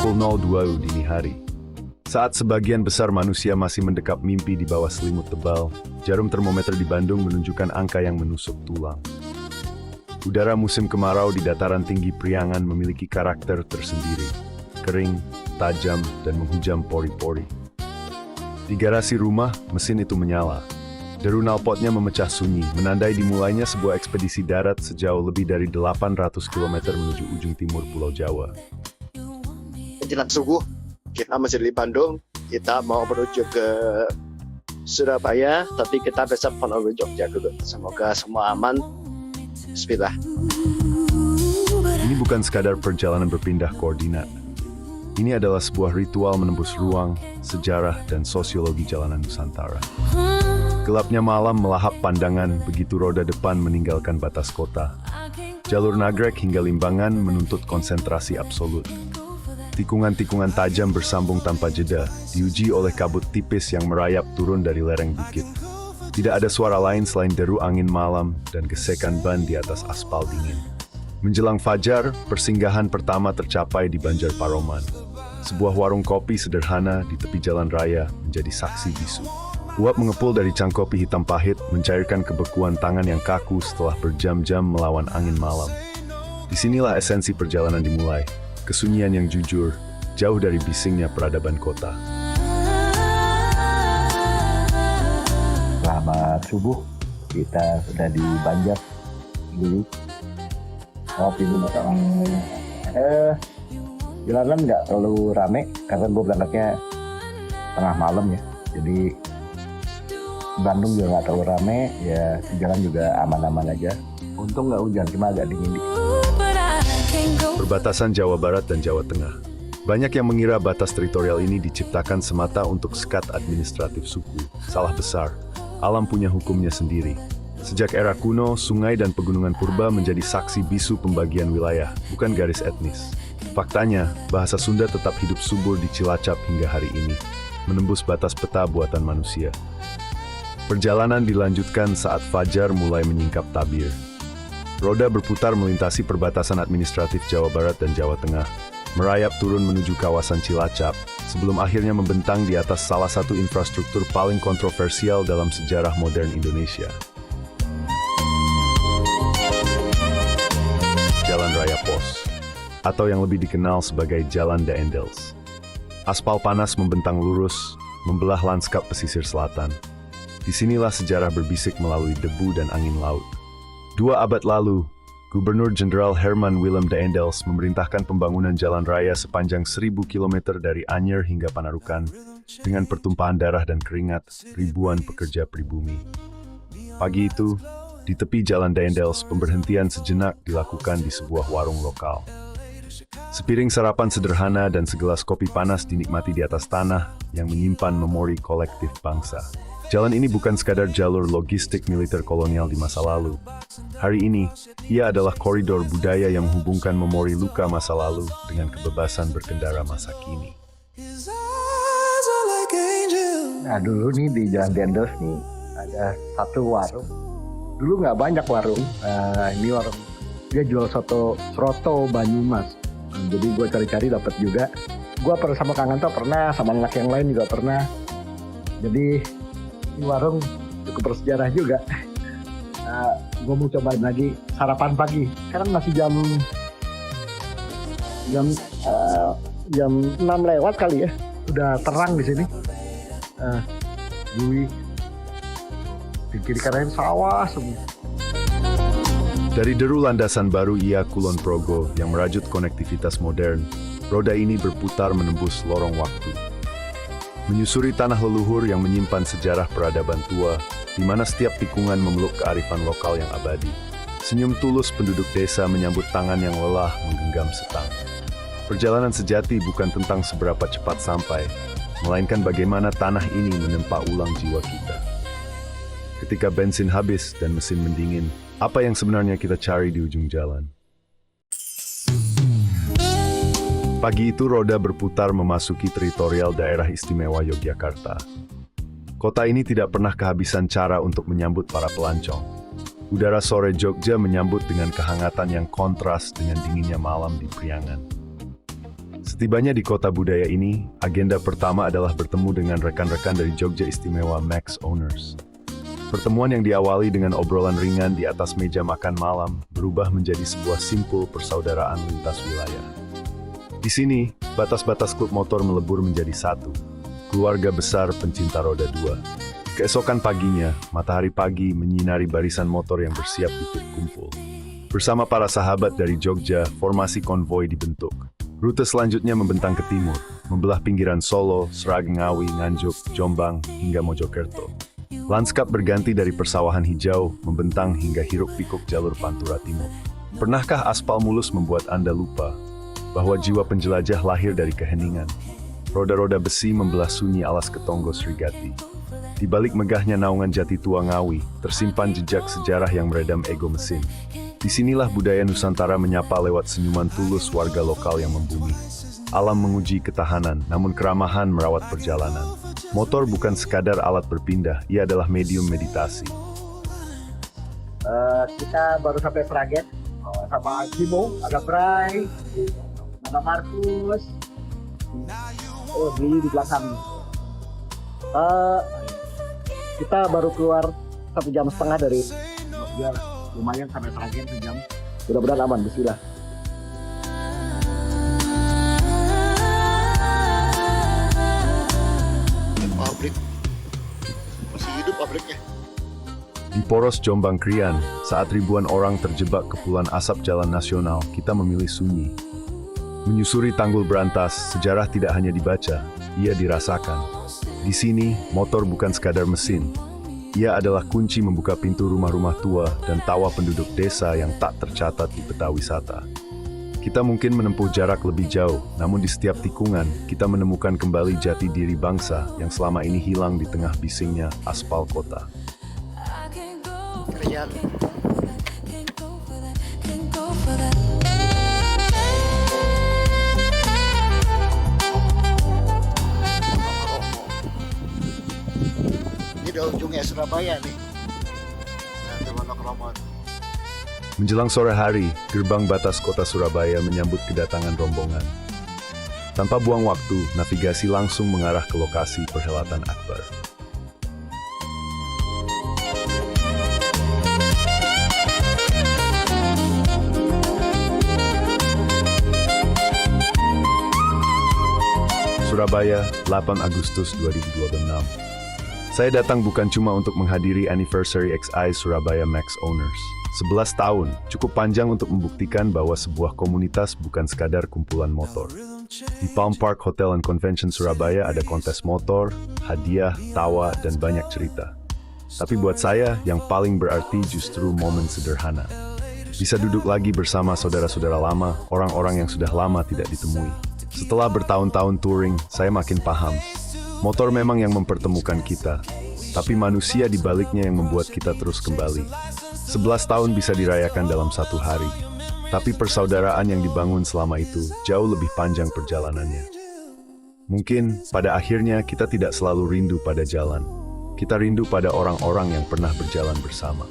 pukul 02 dini hari. Saat sebagian besar manusia masih mendekap mimpi di bawah selimut tebal, jarum termometer di Bandung menunjukkan angka yang menusuk tulang. Udara musim kemarau di dataran tinggi Priangan memiliki karakter tersendiri, kering, tajam, dan menghujam pori-pori. Di garasi rumah, mesin itu menyala. Deru knalpotnya memecah sunyi, menandai dimulainya sebuah ekspedisi darat sejauh lebih dari 800 km menuju ujung timur Pulau Jawa. Menjelang subuh, kita masih di Bandung, kita mau menuju ke Surabaya, tapi kita besok mau ke Jogja dulu. Semoga semua aman. Bismillah. Ini bukan sekadar perjalanan berpindah koordinat. Ini adalah sebuah ritual menembus ruang, sejarah, dan sosiologi jalanan Nusantara. Gelapnya malam melahap pandangan begitu roda depan meninggalkan batas kota. Jalur nagrek hingga Limbangan menuntut konsentrasi absolut. Tikungan-tikungan tajam bersambung tanpa jeda, diuji oleh kabut tipis yang merayap turun dari lereng bukit. Tidak ada suara lain selain deru angin malam dan gesekan ban di atas aspal dingin. Menjelang fajar, persinggahan pertama tercapai di Banjar Paroman. Sebuah warung kopi sederhana di tepi jalan raya menjadi saksi bisu. Uap mengepul dari cangkopi hitam pahit, mencairkan kebekuan tangan yang kaku setelah berjam-jam melawan angin malam. Disinilah esensi perjalanan dimulai, kesunyian yang jujur, jauh dari bisingnya peradaban kota. Selamat subuh, kita sudah di Banjar dulu. Kopi dulu dong. Jalanan nggak terlalu rame karena gue berangkatnya tengah malam ya, jadi Bandung juga nggak terlalu rame, ya jalan juga aman-aman aja. Untung nggak hujan, cuma agak dingin dikit. Perbatasan Jawa Barat dan Jawa Tengah. Banyak yang mengira batas teritorial ini diciptakan semata untuk sekat administratif suku. Salah besar. Alam punya hukumnya sendiri. Sejak era kuno, sungai dan pegunungan purba menjadi saksi bisu pembagian wilayah, bukan garis etnis. Faktanya, bahasa Sunda tetap hidup subur di Cilacap hingga hari ini, menembus batas peta buatan manusia. Perjalanan dilanjutkan saat fajar mulai menyingkap tabir. Roda berputar melintasi perbatasan administratif Jawa Barat dan Jawa Tengah, merayap turun menuju kawasan Cilacap, sebelum akhirnya membentang di atas salah satu infrastruktur paling kontroversial dalam sejarah modern Indonesia. Jalan Raya Pos, atau yang lebih dikenal sebagai Jalan Daendels. Aspal panas membentang lurus, membelah lanskap pesisir selatan. Disinilah sejarah berbisik melalui debu dan angin laut. 2 abad lalu, Gubernur Jenderal Herman Willem Daendels memerintahkan pembangunan jalan raya sepanjang 1000 km dari Anyer hingga Panarukan, dengan pertumpahan darah dan keringat ribuan pekerja pribumi. Pagi itu, di tepi jalan Daendels, pemberhentian sejenak dilakukan di sebuah warung lokal. Sepiring sarapan sederhana dan segelas kopi panas dinikmati di atas tanah yang menyimpan memori kolektif bangsa. Jalan ini bukan sekadar jalur logistik militer kolonial di masa lalu. Hari ini, ia adalah koridor budaya yang menghubungkan memori luka masa lalu dengan kebebasan berkendara masa kini. Nah dulu nih di Jalan Daendels nih, ada satu warung. Dulu nggak banyak warung, ini warung. Dia jual soto Banyumas. Jadi gue cari-cari dapat juga. Gue pernah sama Kang Anto pernah, sama anak yang lain juga pernah. Jadi ini warung cukup bersejarah juga. Gue mau cobain lagi sarapan pagi. Sekarang masih jam 6 lewat kali ya. Udah terang di sini. Di kiri kanan sawah semua. Dari deru landasan baru Ia Kulon Progo yang merajut konektivitas modern, roda ini berputar menembus lorong waktu. Menyusuri tanah leluhur yang menyimpan sejarah peradaban tua, di mana setiap tikungan memeluk kearifan lokal yang abadi. Senyum tulus penduduk desa menyambut tangan yang lelah menggenggam setang. Perjalanan sejati bukan tentang seberapa cepat sampai, melainkan bagaimana tanah ini menempa ulang jiwa kita. Ketika bensin habis dan mesin mendingin, apa yang sebenarnya kita cari di ujung jalan? Pagi itu roda berputar memasuki teritorial daerah istimewa Yogyakarta. Kota ini tidak pernah kehabisan cara untuk menyambut para pelancong. Udara sore Jogja menyambut dengan kehangatan yang kontras dengan dinginnya malam di Priangan. Setibanya di kota budaya ini, agenda pertama adalah bertemu dengan rekan-rekan dari Jogja Istimewa Max Owners. Pertemuan yang diawali dengan obrolan ringan di atas meja makan malam berubah menjadi sebuah simpul persaudaraan lintas wilayah. Di sini, batas-batas klub motor melebur menjadi satu, keluarga besar pencinta roda dua. Keesokan paginya, matahari pagi menyinari barisan motor yang bersiap untuk kumpul. Bersama para sahabat dari Jogja, formasi konvoi dibentuk. Rute selanjutnya membentang ke timur, membelah pinggiran Solo, Sragen Ngawi, Nganjuk, Jombang, hingga Mojokerto. Lanskap berganti dari persawahan hijau, membentang hingga hiruk-pikuk jalur Pantura Timur. Pernahkah aspal mulus membuat Anda lupa bahwa jiwa penjelajah lahir dari keheningan? Roda-roda besi membelah sunyi alas Ketonggo Srigati. Di balik megahnya naungan jati tua Ngawi, tersimpan jejak sejarah yang meredam ego mesin. Disinilah budaya Nusantara menyapa lewat senyuman tulus warga lokal yang membumi. Alam menguji ketahanan, namun keramahan merawat perjalanan. Motor bukan sekadar alat berpindah, ia adalah medium meditasi. Kita baru sampai Sragen sama Kimo, ada Bray, ada Markus. Oh, di belakang. Kita baru keluar 1,5 jam dari ya, lumayan sampai Sragen sejam. Mudah-mudahan aman, bismillah. Pabrik masih hidup pabriknya. Di poros Jombang Krian, saat ribuan orang terjebak kepulan asap jalan nasional, kita memilih sunyi. Menyusuri tanggul berantas, sejarah tidak hanya dibaca, ia dirasakan. Di sini, motor bukan sekadar mesin. Ia adalah kunci membuka pintu rumah-rumah tua dan tawa penduduk desa yang tak tercatat di peta wisata. Kita mungkin menempuh jarak lebih jauh, namun di setiap tikungan, kita menemukan kembali jati diri bangsa yang selama ini hilang di tengah bisingnya aspal kota. Kalian ini di ujungnya Surabaya nih. Nah, Temanok Romon. Menjelang sore hari, gerbang batas kota Surabaya menyambut kedatangan rombongan. Tanpa buang waktu, navigasi langsung mengarah ke lokasi perhelatan akbar. Surabaya, 8 Agustus 2026. Saya datang bukan cuma untuk menghadiri Anniversary XI Surabaya Max Owners. 11 tahun, cukup panjang untuk membuktikan bahwa sebuah komunitas bukan sekadar kumpulan motor. Di Palm Park Hotel and Convention Surabaya ada kontes motor, hadiah, tawa, dan banyak cerita. Tapi buat saya, yang paling berarti justru momen sederhana. Bisa duduk lagi bersama saudara-saudara lama, orang-orang yang sudah lama tidak ditemui. Setelah bertahun-tahun touring, saya makin paham. Motor memang yang mempertemukan kita, tapi manusia di baliknya yang membuat kita terus kembali. 11 tahun bisa dirayakan dalam satu hari, tapi persaudaraan yang dibangun selama itu jauh lebih panjang perjalanannya. Mungkin pada akhirnya kita tidak selalu rindu pada jalan, kita rindu pada orang-orang yang pernah berjalan bersama.